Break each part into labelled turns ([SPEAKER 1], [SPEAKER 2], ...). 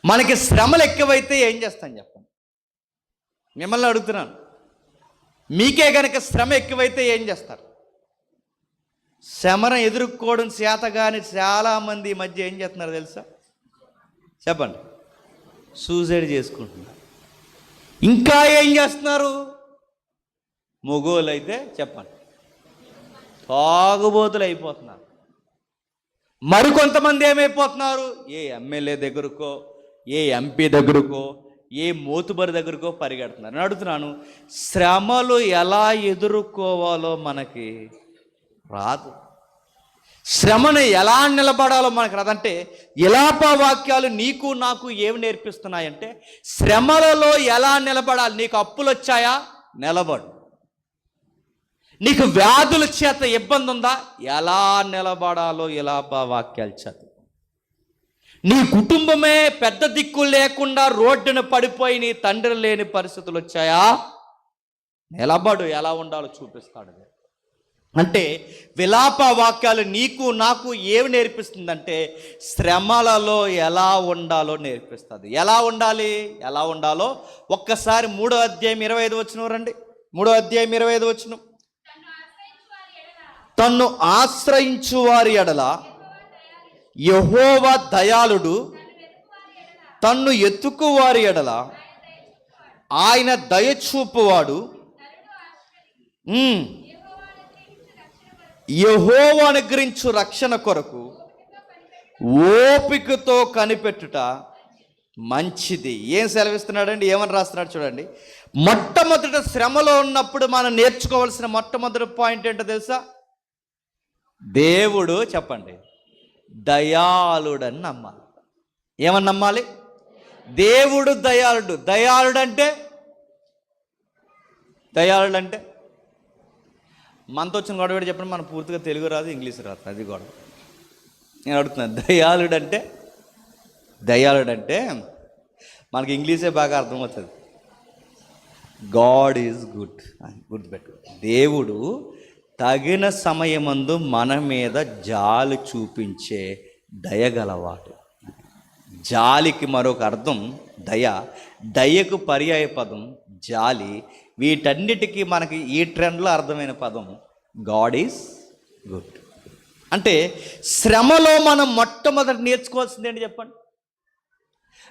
[SPEAKER 1] మనకి శ్రమలు ఎక్కువైతే ఏం చేస్తాం చెప్పండి? మిమ్మల్ని అడుగుతున్నాను. మీకే గనక శ్రమ ఎక్కువైతే ఏం చేస్తారు? శ్రమను ఎదుర్కోవడం చేత కానీ చాలామంది ఈ మధ్య ఏం చేస్తున్నారు తెలుసా? చెప్పండి. సూసైడ్ చేసుకుంటున్నారు. ఇంకా ఏం చేస్తున్నారు? మొగోళ్ళు అయితే చెప్పండి, తాగుబోతులు అయిపోతున్నారు. మరికొంతమంది ఏమైపోతున్నారు? ఏ ఎమ్మెల్యే దగ్గరకో, ఏ ఎంపీ దగ్గరకో, ఏ మోతుబరి దగ్గరకో పరిగెడుతున్నారు. నేను అడుగుతున్నాను, శ్రమలు ఎలా ఎదుర్కోవాలో మనకి రాదు. శ్రమను ఎలా నిలబడాలో మనకు రాదంటే విలాప వాక్యాలు నీకు నాకు ఏమి నేర్పిస్తున్నాయంటే, శ్రమలలో ఎలా నిలబడాలి. నీకు అప్పులు వచ్చాయా? నిలబడు. నీకు వ్యాధుల చేత ఇబ్బంది ఉందా? ఎలా నిలబడాలో విలాప వాక్యాలు చదువు. నీ కుటుంబమే పెద్ద దిక్కు లేకుండా రోడ్డున పడిపోయి నీ తండ్రి లేని పరిస్థితులు వచ్చాయా? నిలబడు. ఎలా ఉండాలో చూపిస్తాడు. అంటే విలాప వాక్యాలు నీకు నాకు ఏమి నేర్పిస్తుందంటే, శ్రమలలో ఎలా ఉండాలో నేర్పిస్తుంది. ఎలా ఉండాలి, ఎలా ఉండాలో ఒక్కసారి 3వ అధ్యాయం 25 వచనం రండి. 3వ అధ్యాయం 25 వచనం. తన్ను ఆశ్రయించు వారి ఎడల యెహోవా దయాళుడు, తన్ను ఎత్తుకు వారి ఎడల ఆయన దయచూపువాడు. యెహోవా అనుగ్రహించు రక్షణ కొరకు ఓపికతో కనిపెట్టుట మంచిది. ఏం సెలవిస్తున్నాడండి? ఏమని రాస్తున్నాడు చూడండి. మొట్టమొదట శ్రమలో ఉన్నప్పుడు మనం నేర్చుకోవాల్సిన మొట్టమొదటి పాయింట్ ఏంటో తెలుసా? దేవుడు చెప్పండి దయాళుడని నమ్మాలి. ఏమని నమ్మాలి? దేవుడు దయాళుడు. దయాళుడంటే మనతో వచ్చిన గొడవ చెప్పండి. మనం పూర్తిగా తెలుగు రాదు, ఇంగ్లీష్ రాదు, అది గొడవ. నేను అడుగుతున్నాను, దయాళుడంటే మనకి ఇంగ్లీషే బాగా అర్థమవుతుంది. God is good. గుర్తుపెట్టు. దేవుడు తగిన సమయమందు మన మీద జాలి చూపించే దయగలవాడు. జాలికి మరొక అర్థం దయ, దయకు పర్యాయ పదం జాలి. వీటన్నిటికీ మనకి ఈ ట్రెండ్లో అర్థమైన పదం గాడ్ ఈజ్ గుడ్. అంటే శ్రమలో మనం మొట్టమొదటి నేర్చుకోవాల్సింది ఏంటి చెప్పండి?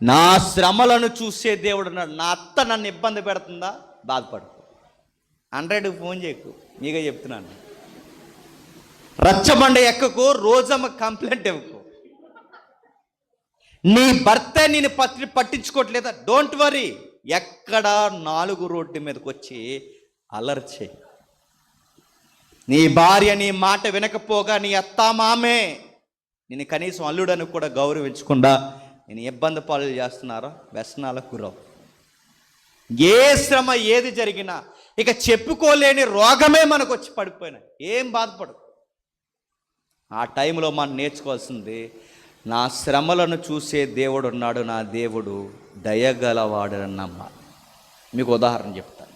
[SPEAKER 1] నా శ్రమలను చూసే దేవుడు ఉన్నాడు. నా అత్త నన్ను ఇబ్బంది పెడుతుందా? బాధపడు. 100కి ఫోన్ చేయకు, మీగా చెప్తున్నాను. రచ్చబండ ఎక్కకు, రోజమ్మ కంప్లైంట్ ఇవ్వకు. నీ భర్త నేను పట్టించుకోవట్లేదా? Don't worry. ఎక్కడ 4 రోడ్డు మీదకి వచ్చి అల్లరి చేయి. నీ భార్య నీ మాట వినకపోగా నీ అత్తామామే నేను కనీసం అల్లుడని కూడా గౌరవించకుండా నేను ఇబ్బంది పాలు చేస్తున్నారో వ్యసనాలకు గురవు. ఏ శ్రమ ఏది జరిగినా ఇక చెప్పుకోలేని రోగమే మనకు వచ్చి పడిపోయినా ఏం బాధపడు. ఆ టైంలో మనం నేర్చుకోవాల్సింది, నా శ్రమలను చూసే దేవుడు ఉన్నాడు, నా దేవుడు దయగలవాడని నమ్మాలి. మీకు ఉదాహరణ చెప్తాను.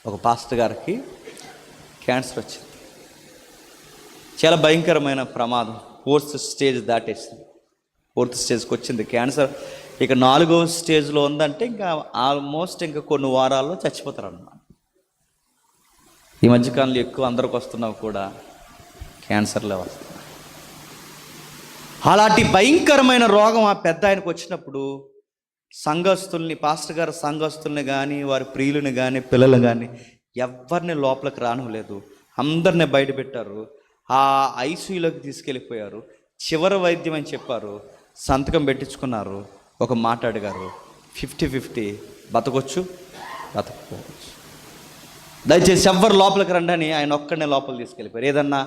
[SPEAKER 1] ఒక పాస్టర్ గారికి క్యాన్సర్ వచ్చింది. చాలా భయంకరమైన ప్రమాదం. 4th stage దాటేసింది. 4th స్టేజ్కి వచ్చింది క్యాన్సర్. ఇక 4వ స్టేజ్లో ఉందంటే ఇంకా ఆల్మోస్ట్ ఇంకా కొన్ని వారాల్లో చచ్చిపోతారు అన్నమాట. ఈ మధ్యకాలంలో ఎక్కువ అందరికి వస్తున్నావు కూడా క్యాన్సర్లే వస్తున్నాయి. అలాంటి భయంకరమైన రోగం ఆ పెద్ద ఆయనకు వచ్చినప్పుడు సంఘస్థుల్ని, పాస్టర్ గారు సంఘస్థుల్ని కానీ వారి ప్రియులని కానీ పిల్లలు కానీ ఎవరిని లోపలికి రానివ్వలేదు. అందరిని బయట పెట్టారు. ఆ ఐసీయూలోకి తీసుకెళ్ళిపోయారు. చివరి వైద్యం అని చెప్పారు. సంతకం పెట్టించుకున్నారు. ఒక మాట అడిగారు, 50-50 బతకొచ్చు, బతకపోవచ్చు, దయచేసి ఎవ్వరు లోపలికి రండి అని ఆయన ఒక్కడనే లోపల తీసుకెళ్ళిపోయారు. ఏదన్నా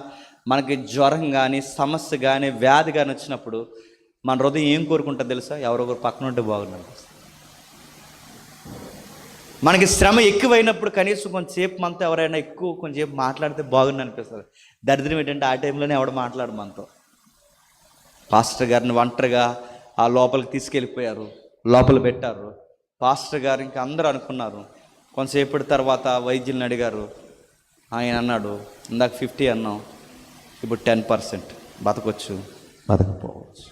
[SPEAKER 1] మనకి జ్వరం కానీ సమస్య కానీ వ్యాధి కానీ వచ్చినప్పుడు మన హృదయం ఏం కోరుకుంటుంది తెలుసా? ఎవరొకరు పక్కన ఉంటే బాగుంటుంది. మనకి శ్రమ ఎక్కువైనప్పుడు కనీసం కొంచెంసేపు మనతో ఎవరైనా ఎక్కువ కొంచెంసేపు మాట్లాడితే బాగుంది అనిపిస్తుంది. దరిద్రం ఏంటంటే ఆ టైంలోనే ఎవడ మాట్లాడు మనతో. పాస్టర్ గారిని ఒంటరిగా ఆ లోపలికి తీసుకెళ్ళిపోయారు, లోపల పెట్టారు. పాస్టర్ గారు ఇంకా అందరూ అనుకున్నారు. కొంతసేపటి తర్వాత వైద్యుల్ని అడిగారు. ఆయన అన్నాడు, ఇందాక 50 అన్నాం, ఇప్పుడు 10%, బతకొచ్చు, బతకపోవచ్చు.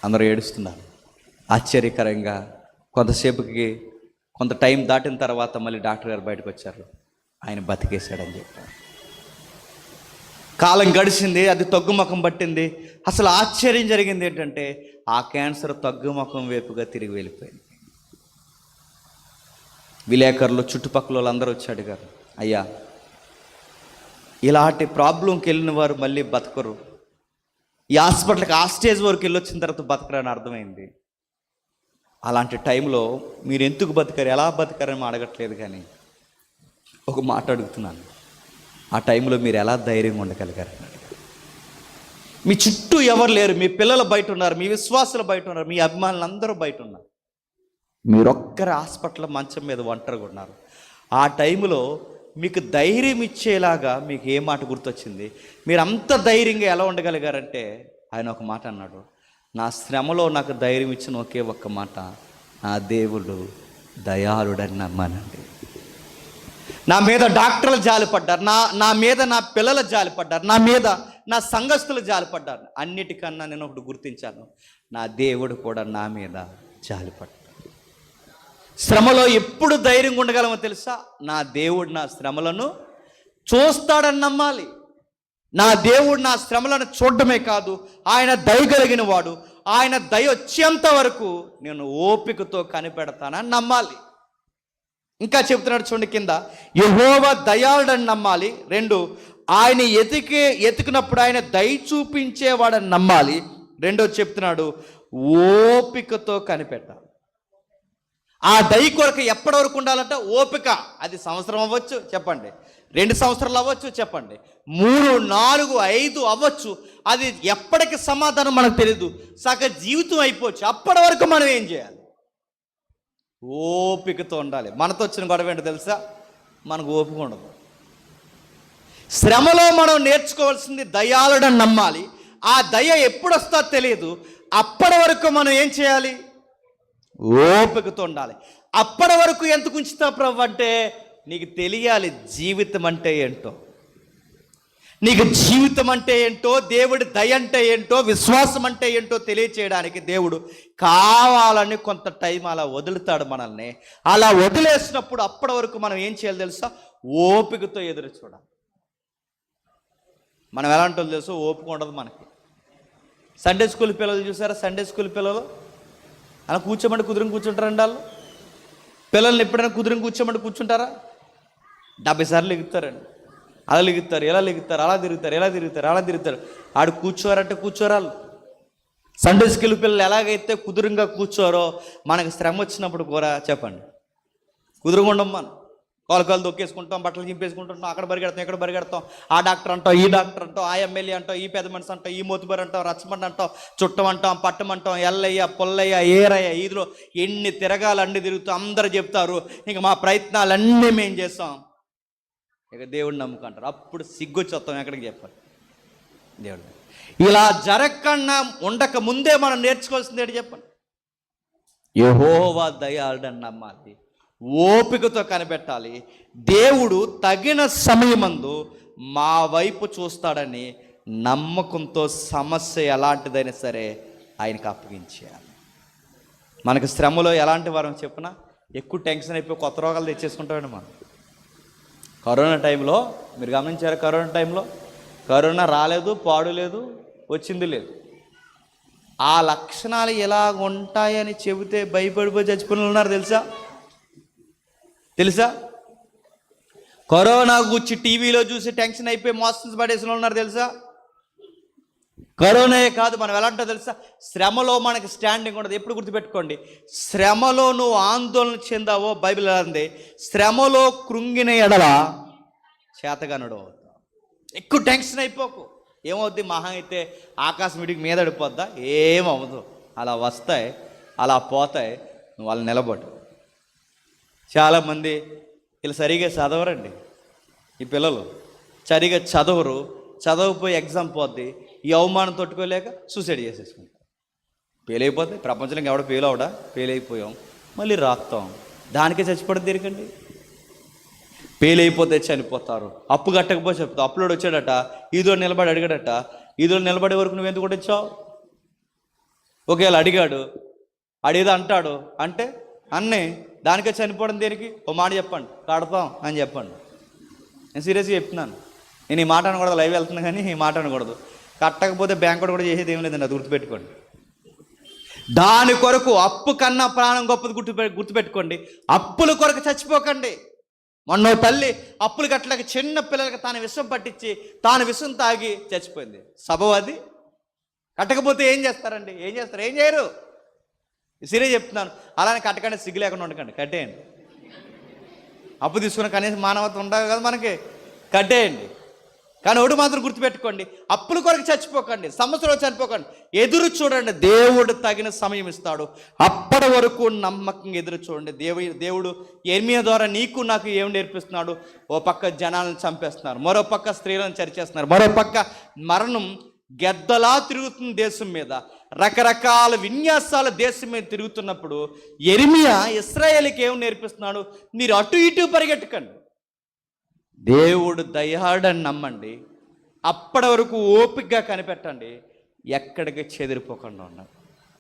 [SPEAKER 1] అందరూ ఏడుస్తున్నారు. ఆశ్చర్యకరంగా కొంతసేపుకి కొంత టైం దాటిన తర్వాత మళ్ళీ డాక్టర్ గారు బయటకు వచ్చారు. ఆయన బతికేశాడని చెప్పారు. కాలం గడిచింది, అది తగ్గుముఖం పట్టింది. అసలు ఆశ్చర్యం జరిగింది ఏంటంటే ఆ క్యాన్సర్ తగ్గుముఖం వైపుగా తిరిగి వెళ్ళిపోయింది. విలేకరులు, చుట్టుపక్కల వాళ్ళందరూ వచ్చి అడిగారు, అయ్యా ఇలాంటి ప్రాబ్లంకి వెళ్ళిన వారు మళ్ళీ బతకరు, ఈ హాస్పిటల్కి ఆ స్టేజ్ వరకు వెళ్ళొచ్చిన తర్వాత బతకరని అర్థమైంది. అలాంటి టైంలో మీరు ఎందుకు బతకారు, ఎలా బతకారని అడగట్లేదు, కానీ ఒక మాట అడుగుతున్నాను, ఆ టైంలో మీరు ఎలా ధైర్యంగా ఉండగలిగారు? మీ చుట్టూ ఎవరు లేరు, మీ పిల్లలు బయట ఉన్నారు, మీ విశ్వాసులు బయట ఉన్నారు, మీ అభిమానులు అందరూ బయట ఉన్నారు, మీరొక్కరు హాస్పిటల్ మంచం మీద ఒంటరిగా ఉన్నారు. ఆ టైంలో మీకు ధైర్యం ఇచ్చేలాగా మీకు ఏ మాట గుర్తొచ్చింది? మీరు అంత ధైర్యంగా ఎలా ఉండగలిగారంటే ఆయన ఒక మాట అన్నాడు, నా శ్రమలో నాకు ధైర్యం ఇచ్చిన ఒకే ఒక్క మాట, నా దేవుడు దయాళుడని నమ్మానండి. నా మీద డాక్టర్లు జాలిపడ్డారు, నా మీద నా పిల్లలు జాలిపడ్డారు, నా మీద నా సంఘస్థులు జాలిపడ్డారు. అన్నిటికన్నా నేను ఒకటి గుర్తించాను, నా దేవుడు కూడా నా మీద జాలిపడ్డాడు. శ్రమలో ఎప్పుడు ధైర్యంగా ఉండగలమో తెలుసా? నా దేవుడు నా శ్రమలను చూస్తాడని నమ్మాలి. నా దేవుడు నా శ్రమలను చూడడమే కాదు, ఆయన దయ కలిగిన వాడు, ఆయన దయ వచ్చేంత వరకు నేను ఓపికతో కనిపెడతానని నమ్మాలి. ఇంకా చెప్తున్నాడు చూడండి కింద, యెహోవా దయాళుడని నమ్మాలి. 2, ఆయన ఎతికినప్పుడు ఆయన దయ చూపించేవాడని నమ్మాలి. 2 చెప్తున్నాడు, ఓపికతో కనిపెట్టాలి. ఆ దయ కొరకు ఎప్పటి వరకు ఉండాలంటే ఓపిక. అది సంవత్సరం అవ్వచ్చు చెప్పండి, 2 సంవత్సరాలు అవ్వచ్చు చెప్పండి, 3, 4, 5 అవ్వచ్చు. అది ఎప్పటికి సమాధానం మనకు తెలియదు, సగ జీవితం అయిపోవచ్చు. అప్పటి వరకు మనం ఏం చేయాలి? ఓపికతో ఉండాలి. మనతో వచ్చిన గొడవ ఏంటో తెలుసా? మనకు ఓపిక ఉండదు. శ్రమలో మనం నేర్చుకోవాల్సింది దయాళుడని నమ్మాలి. ఆ దయ ఎప్పుడు వస్తుందో తెలియదు, అప్పటి వరకు మనం ఏం చేయాలి? ఓపికతో ఉండాలి. అప్పటి వరకు ఎందుకు ఉంచుతా ప్రభు అంటే నీకు తెలియాలి జీవితం అంటే ఏంటో, నీకు జీవితం అంటే ఏంటో, దేవుడి దయ అంటే ఏంటో, విశ్వాసం అంటే ఏంటో తెలియచేయడానికి దేవుడు కావాలని కొంత టైం అలా వదులుతాడు మనల్ని. అలా వదిలేసినప్పుడు అప్పటి వరకు మనం ఏం చేయాలి తెలుసా? ఓపికతో ఎదురు చూడాలి. మనం ఎలాంటి వాళ్ళు తెలుసో ఓపిక ఉండదు మనకి. సండే స్కూల్ పిల్లలు చూసారా? సండే స్కూల్ పిల్లలు అలా కూర్చోమంటే కుదురుని కూర్చుంటారండి. వాళ్ళు పిల్లల్ని ఎప్పుడైనా కుదురుని కూర్చోమంటే కూర్చుంటారా? 70 సార్లు ఎగుతారండి. అలా లెగుతారు, ఎలా లెగుతారు, అలా తిరుగుతారు, ఎలా తిరుగుతారు, అలా తిరుగుతారు. ఆడు కూర్చోరంటే కూర్చోరాలు. సండే స్కూల్ పిల్లలు ఎలాగైతే కుదురుగా కూర్చోరో మనకు శ్రమ వచ్చినప్పుడు కూడా చెప్పండి కుదురుగా ఉండం. మనం కాలు దొక్కేసుకుంటాం, బట్టలు చింపేసుకుంటాం, అక్కడ పరిగెడతాం, ఇక్కడ పరిగెడతాం. ఆ డాక్టర్ అంటాం, ఈ డాక్టర్ అంటాం, ఆ ఎమ్మెల్యే అంటాం, ఈ పెద్ద మనిషి అంటాం, ఈ మోతుబరి అంటాం, రచ్చమండి అంటాం, చుట్టం అంటాం, పట్టం అంటాం, ఎల్లయ్య, పొల్లయ్య, ఏరయ్య, ఈదులో ఎన్ని తిరగాలు అన్ని తిరుగుతూ అందరూ చెప్తారు. ఇంక మా ప్రయత్నాలన్నీ మేము చేస్తాం, ఇక దేవుడిని నమ్ముకుంటారు. అప్పుడు సిగ్గొచ్చి వస్తాం ఎక్కడికి చెప్పాలి? దేవుడు ఇలా జరగకుండా ఉండక ముందే మనం నేర్చుకోవాల్సింది ఏంటి చెప్పండి? యెహోవా దయాళుడని నమ్మాలి, ఓపికతో కనిపెట్టాలి. దేవుడు తగిన సమయమందు మా వైపు చూస్తాడని నమ్మకంతో సమస్య ఎలాంటిదైనా సరే ఆయనకు అప్పగించేయాలి. మనకు శ్రమలో ఎలాంటి వారం చెప్పున ఎక్కువ టెన్షన్ అయిపోయి కొత్త రోగాలు తెచ్చేసుకుంటామండి. మనం కరోనా టైంలో మీరు గమనించారు, కరోనా టైంలో కరోనా రాలేదు, పాడు లేదు, వచ్చింది లేదు. ఆ లక్షణాలు ఎలా ఉంటాయని చెబితే భయపడిపోయి చచ్చిపోయిన ఉన్నారు తెలుసా? కరోనా గురించి టీవీలో చూసి టెన్షన్ అయిపోయి మోషన్స్ పడేసిన ఉన్నారు తెలుసా? కరోనాయే కాదు, మనం ఎలా ఉంటుందో తెలుసా? శ్రమలో మనకి స్టాండింగ్ ఉండదు. ఎప్పుడు గుర్తుపెట్టుకోండి, శ్రమలో నువ్వు ఆందోళన చెందావో బైబిల్ అంది, శ్రమలో కృంగిన ఎడల చేతగానుడు అవుతావు. ఎక్కువ టెన్షన్ అయిపోకు. ఏమవుద్ది? మహా అయితే ఆకాశం ఇడికి మీద పడిపోద్దా? ఏమవుదు. అలా వస్తాయి, అలా పోతాయి, నువ్వు వాళ్ళు నిలబడు. చాలామంది వీళ్ళు సరిగా చదవరండి. ఈ పిల్లలు సరిగా చదవరు, చదవకపోయి ఎగ్జామ్ పోద్ది, ఈ అవమానం తట్టుకోలేక సూసైడ్ చేసేసుకుంటాం. ఫెయిల్ అయిపోతే ప్రపంచంలో ఎవడ ఫెయిల్ అవడా? ఫెయిల్ అయిపోయాం, మళ్ళీ రాస్తాం, దానికే చచ్చిపోవడం తిరగండి. ఫెయిల్ అయిపోతే చనిపోతారు. అప్పు కట్టకపోతే చెప్తావు. అప్పులోడు వచ్చాడట, ఈదో నిలబడి అడిగాడట, ఈదో నిలబడే వరకు నువ్వు ఎందుకు వచ్చావు? ఒకవేళ అడిగాడు, అడిగేది అంటాడు అంటే అన్నీ దానికే చనిపోవడం దేనికి? ఓ మాట చెప్పండి, కడతాం అని చెప్పండి. నేను సీరియస్గా చెప్తున్నాను. నేను ఈ మాట అనకూడదు, లైవ్ వెళ్తున్నా కానీ ఈ మాట అనకూడదు. కట్టకపోతే బ్యాంక్ కూడా చేసేది ఏం లేదండి, అది గుర్తుపెట్టుకోండి. దాని కొరకు అప్పు కన్నా ప్రాణం గొప్పది గుర్తుపెట్టుకోండి. అప్పుల కొరకు చచ్చిపోకండి. మొన్న తల్లి అప్పులు కట్టలేక చిన్న పిల్లలకి తాను విషం పట్టించి తాను విషం తాగి చచ్చిపోయింది. సబబు అది. కట్టకపోతే ఏం చేస్తారండి? ఏం చేస్తారు? ఏం చేయరు. సీరియస్ చెప్తున్నాను. అలానే కట్టకండి, సిగ్గు లేకుండా ఉండకండి, కట్టేయండి. అప్పు తీసుకున్న కనీసం మానవత్వం ఉండదు కదా మనకి, కట్టేయండి. కానీ ఒకటి మాత్రం గుర్తుపెట్టుకోండి, అప్పుల కొరకు చచ్చిపోకండి, సంవత్సరం చనిపోకండి. ఎదురు చూడండి, దేవుడు తగిన సమయం ఇస్తాడు. అప్పటి వరకు నమ్మకంగా ఎదురు చూడండి. దేవుడు యెర్మీయా ద్వారా నీకు నాకు ఏం నేర్పిస్తున్నాడు? ఓ పక్క జనాలను చంపేస్తున్నారు, మరో పక్క స్త్రీలను చరిచేస్తున్నారు, మరో పక్క మరణం గెద్దలా తిరుగుతుంది దేశం మీద, రకరకాల విన్యాసాల దేశం మీద తిరుగుతున్నప్పుడు యెర్మీయా ఇశ్రాయేలుకి ఏం నేర్పిస్తున్నాడు? మీరు అటు ఇటు పరిగెట్టకండి, దేవుడు దయాడని నమ్మండి, అప్పటి వరకు ఓపికగా కనిపెట్టండి, ఎక్కడికి చెదిరిపోకుండా ఉండండి.